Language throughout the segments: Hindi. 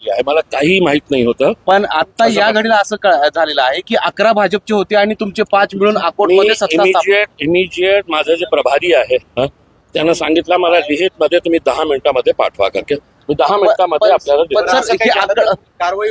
आहे मला काही माहित नाही होतं. पण आता या घडीला असं झालेलं आहे की 11 भाजपचे होते आणि तुमचे 5 मिळून अकोटमध्ये सत्ता स्थापन. इमिजिएट माझे जे प्रभारी आहे त्यांना सांगितलं मला लिहित मध्ये तुम्ही 10 मिनिटांमध्ये पाठवा करके. मी 10 मिनिटांमध्ये आपल्याला कारवाई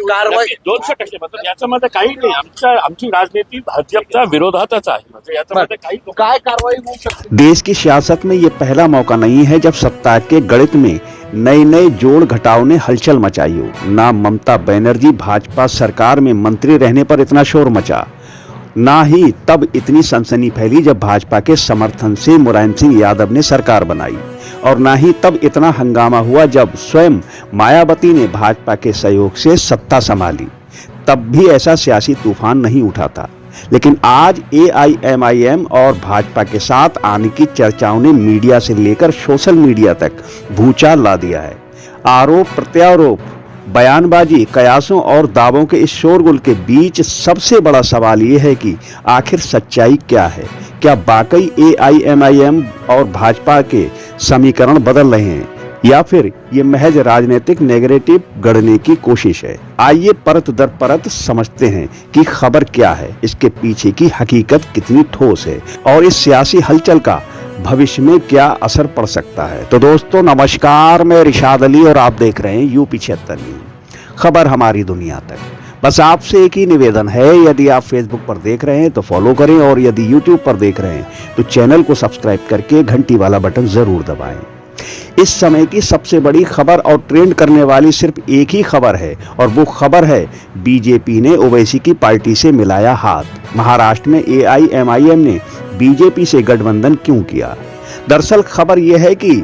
200% मतलब याच्यामध्ये काही नाही. आमची राजनीती भाजपच्या विरोधातच आहे. म्हणजे याच्यामध्ये काही काय कारवाई होऊ शकते. देश की सियासत में ये पहला मौका नहीं है जब सत्ता के गणित में नए नए जोड़ घटाव ने हलचल मचाई हो। ना ममता बनर्जी भाजपा सरकार में मंत्री रहने पर इतना शोर मचा, ना ही तब इतनी सनसनी फैली जब भाजपा के समर्थन से मुलायम सिंह यादव ने सरकार बनाई, और ना ही तब इतना हंगामा हुआ जब स्वयं मायावती ने भाजपा के सहयोग से सत्ता संभाली। तब भी ऐसा सियासी तूफान नहीं उठा था। लेकिन आज AIMIM और भाजपा के साथ आने की चर्चाओं ने मीडिया से लेकर सोशल मीडिया तक भूचाल ला दिया है। आरोप प्रत्यारोप, बयानबाजी, कयासों और दावों के इस शोरगुल के बीच सबसे बड़ा सवाल ये है कि आखिर सच्चाई क्या है। क्या वाकई AIMIM और भाजपा के समीकरण बदल रहे हैं, या फिर ये महज राजनीतिक नेगेटिव गढ़ने की कोशिश है। आइए परत दर परत समझते हैं कि खबर क्या है, इसके पीछे की हकीकत कितनी ठोस है और इस सियासी हलचल का भविष्य में क्या असर पड़ सकता है। तो दोस्तों नमस्कार, मैं रिशाद अली और आप देख रहे हैं UP 76 न्यूज़, खबर हमारी दुनिया तक। बस आपसे एक ही निवेदन है, यदि आप फेसबुक पर देख रहे हैं तो फॉलो करें, और यदि यूट्यूब पर देख रहे हैं तो चैनल को सब्सक्राइब करके घंटी वाला बटन जरूर दबाएं। इस समय की सबसे बड़ी खबर और ट्रेंड करने वाली सिर्फ एक ही खबर है, और वो खबर है बीजेपी ने ओवैसी की पार्टी से मिलाया हाथ। महाराष्ट्र में AIMIM ने बीजेपी से गठबंधन क्यों किया? दरअसल खबर यह है कि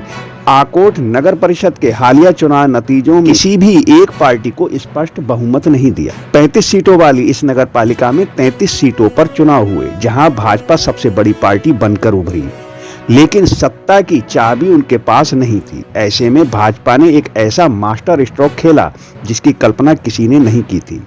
आकोट नगर परिषद के हालिया चुनाव नतीजों में किसी भी एक पार्टी को स्पष्ट बहुमत नहीं दिया। 35 सीटों वाली इस नगर पालिका में 33 सीटों पर चुनाव हुए, जहां भाजपा सबसे बड़ी पार्टी बनकर उभरी, लेकिन सत्ता की चाबी उनके पास नहीं थी। ऐसे में भाजपा ने एक ऐसा मास्टर स्ट्रोक खेला जिसकी कल्पना किसी ने नहीं की थी।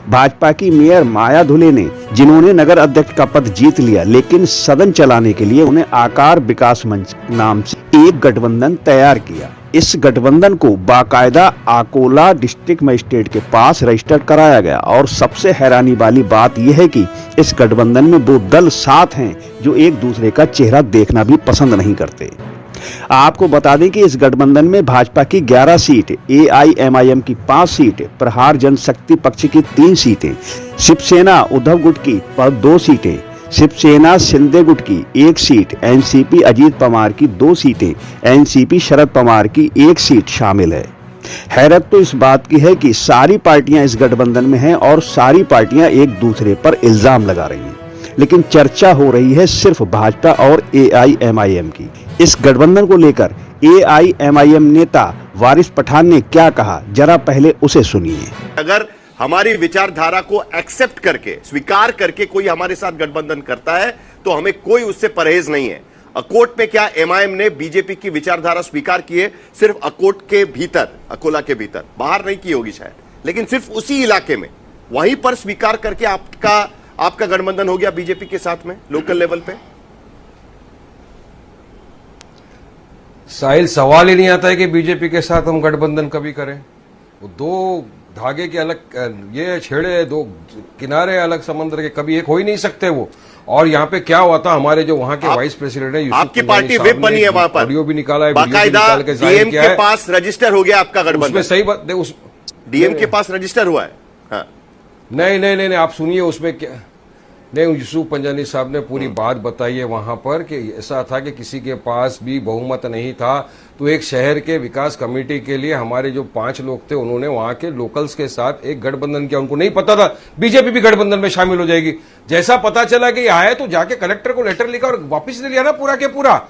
भाजपा की मेयर माया धुले ने, जिन्होंने नगर अध्यक्ष का पद जीत लिया, लेकिन सदन चलाने के लिए उन्हें आकार विकास मंच नाम से एक गठबंधन तैयार किया। इस गठबंधन को बाकायदा अकोला डिस्ट्रिक्ट मजिस्ट्रेट के पास रजिस्टर्ड कराया गया, और सबसे हैरानी वाली बात यह है कि इस गठबंधन में वो दल साथ हैं जो एक दूसरे का चेहरा देखना भी पसंद नहीं करते। आपको बता दें कि इस गठबंधन में भाजपा की 11 सीट, AIMIM की 5 सीट, प्रहार जनशक्ति पक्ष की 3 सीटें, शिवसेना उद्धव गुट की 2 सीटें, शिवसेना शिंदे गुट की 1 सीट, NCP अजीत पवार की 2 सीटें, NCP शरद पवार की 1 सीट शामिल है। हैरत तो इस बात की है कि सारी पार्टियां इस गठबंधन में हैं और सारी पार्टियां एक दूसरे पर इल्जाम लगा रही हैं, लेकिन चर्चा हो रही है सिर्फ भाजपा और AIMIM की। इस गठबंधन को लेकर AIMIM नेता वारिस पठान ने क्या कहा, जरा पहले उसे सुनिए। अगर हमारी विचारधारा को एक्सेप्ट करके, स्वीकार करके कोई हमारे साथ गठबंधन करता है तो हमें कोई उससे परहेज नहीं है। अकोट में क्या MIM ने बीजेपी की विचारधारा स्वीकार की है? सिर्फ अकोट के भीतर, अकोला के भीतर, बाहर नहीं की होगी शायद, लेकिन सिर्फ उसी इलाके में, वहीं पर स्वीकार करके आपका गठबंधन हो गया बीजेपी के साथ में लोकल लेवल पे। साहिल, सवाल ही नहीं आता है कि बीजेपी के साथ हम गठबंधन कभी करें। वो दो धागे के अलग ये छेड़े, दो किनारे अलग समंदर के, कभी एक हो ही नहीं सकते वो। और यहाँ पे क्या हुआ था, हमारे जो वहाँ के वाइस प्रेसिडेंट है, आपकी पार्टी विप बनी है वहां पर, ऑडियो भी निकाला है, बाकायदा DM के पास रजिस्टर हो गया आपका गठबंधन। सही बात, उस DM के पास रजिस्टर हुआ है। हाँ। नहीं, आप सुनिए उसमें क्या। नहीं, यूसुफ पंजानी साहब ने पूरी बात बताई है वहां पर कि ऐसा था कि किसी के पास भी बहुमत नहीं था, तो एक शहर के विकास कमेटी के लिए हमारे जो 5 लोग थे, उन्होंने वहां के लोकल्स के साथ एक गठबंधन किया। उनको नहीं पता था बीजेपी भी गठबंधन में शामिल हो जाएगी। जैसा पता चला कि आया तो जाके कलेक्टर को लेटर लिखा और वापिस ले लिया ना पूरा के पूरा।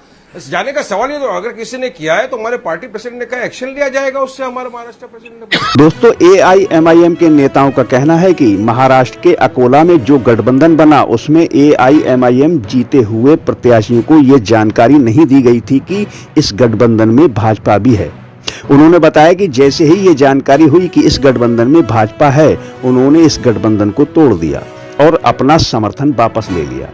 जाने का सवाल ही, तो अगर किसी ने किया है तो हमारे पार्टी प्रेसिडेंट ने कहा एक्शन लिया जाएगा उससे, हमारे महाराष्ट्र प्रेसिडेंट ने। दोस्तों AIMIM के नेताओं का कहना है कि महाराष्ट्र के अकोला में जो गठबंधन बना उसमें AIMIM जीते हुए प्रत्याशियों को ये जानकारी नहीं दी गई थी कि इस गठबंधन में भाजपा भी है। उन्होंने बताया कि जैसे ही ये जानकारी हुई कि इस गठबंधन में भाजपा है, उन्होंने इस गठबंधन को तोड़ दिया और अपना समर्थन वापस ले लिया।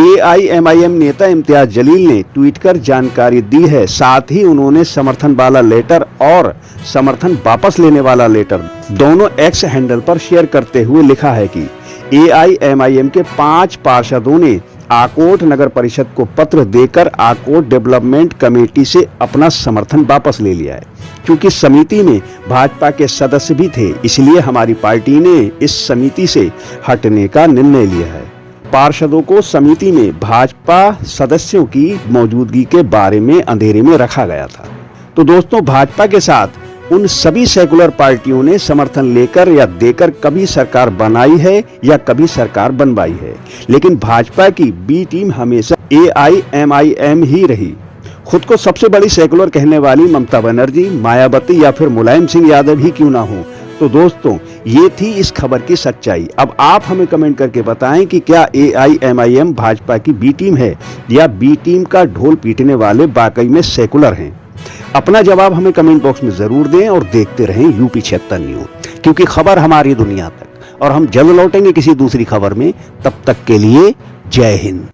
AIMIM नेता इम्तियाज जलील ने ट्वीट कर जानकारी दी है। साथ ही उन्होंने समर्थन वाला लेटर और समर्थन वापस लेने वाला लेटर दोनों एक्स हैंडल पर शेयर करते हुए लिखा है कि AIMIM के 5 पार्षदों ने आकोट नगर परिषद को पत्र देकर आकोट डेवलपमेंट कमेटी से अपना समर्थन वापस ले लिया है। क्योंकि समिति में भाजपा के सदस्य भी थे, इसलिए हमारी पार्टी ने इस समिति से हटने का निर्णय लिया है। पार्षदों को समिति में भाजपा सदस्यों की मौजूदगी के बारे में अंधेरे में रखा गया था। तो दोस्तों, भाजपा के साथ उन सभी सेकुलर पार्टियों ने समर्थन लेकर या देकर कभी सरकार बनाई है या कभी सरकार बनवाई है, लेकिन भाजपा की बी टीम हमेशा AIMIM ही रही। खुद को सबसे बड़ी सेकुलर कहने वाली ममता बनर्जी, मायावती या फिर मुलायम सिंह यादव ही क्यों ना हो। तो दोस्तों, ये थी इस खबर की सच्चाई। अब आप हमें कमेंट करके बताएं कि क्या AIMIM भाजपा की बी टीम है या बी टीम का ढोल पीटने वाले वाकई में सेकुलर हैं। अपना जवाब हमें कमेंट बॉक्स में जरूर दें और देखते रहें UP 76 न्यूज, क्योंकि खबर हमारी दुनिया तक। और हम जल्द लौटेंगे किसी दूसरी खबर में। तब तक के लिए जय हिंद।